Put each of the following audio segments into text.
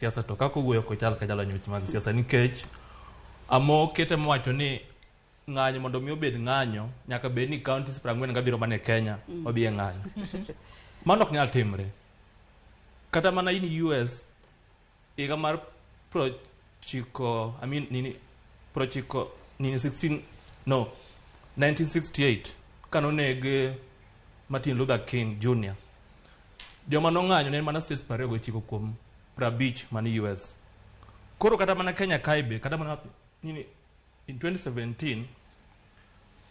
siasa to kako wuoyo ko chal ka jalo nyoch mag siasa nikech amo kete mwacho ni ng'anyo mondo mi obed ng'anyo nyaka bed ni Kaontis 40 gabiro mane Kenya obiye ng'anyo. Mano ok nyal timre. Kata mana in US iga mar prochiko 1968 kanoneg Martin Luther King Jr. Joma nong'anyo ne mana states 29 kuom 50 mani US. Koro kata mana Kenya kaibe kata mana in 2017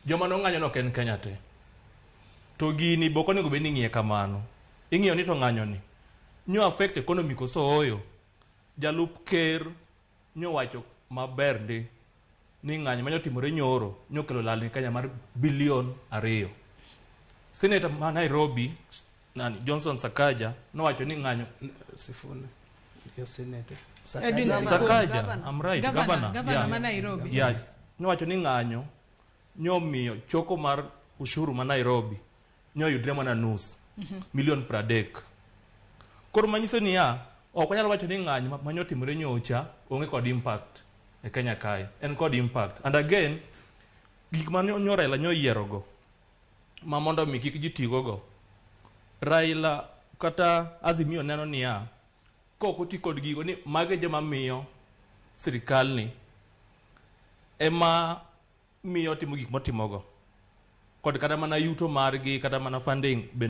joma nong'anyo no ken Kenya te. To gini boko nego bed ni ng'iye kamano. Ing'iyo ni to ng'anyo ni nyo affect economy koso oyo. Jalup ker nyo wacho maber ndi ni ng'anyo manyo timore nyoro nyo kelo lal ni Kenya mar $2 billion. Senator ma Nairobi Johnson Sakaja no wacho ni ng'anyo Sifuna yo senator Sakaja I'm right governor ma Nairobi no wacho ni ng'anyo nyo miyo choko mar ushuru ma Nairobi nyo yudre mana nus million per dek. Koro manyiso ni ok wanyalo wacho ni ng'anyo manyo timore nyocha onge kod impact e Kenya kae en kod impact. And again gik ma nyo Raila nyo yierogo ma mondo mi kik ji tigo go Raila kata Azimio neno ni kok oti kod gigo ni mage joma miyo sirikal ni ema miyo timo gik motimogo kod kata mana yuto margi kata mana funding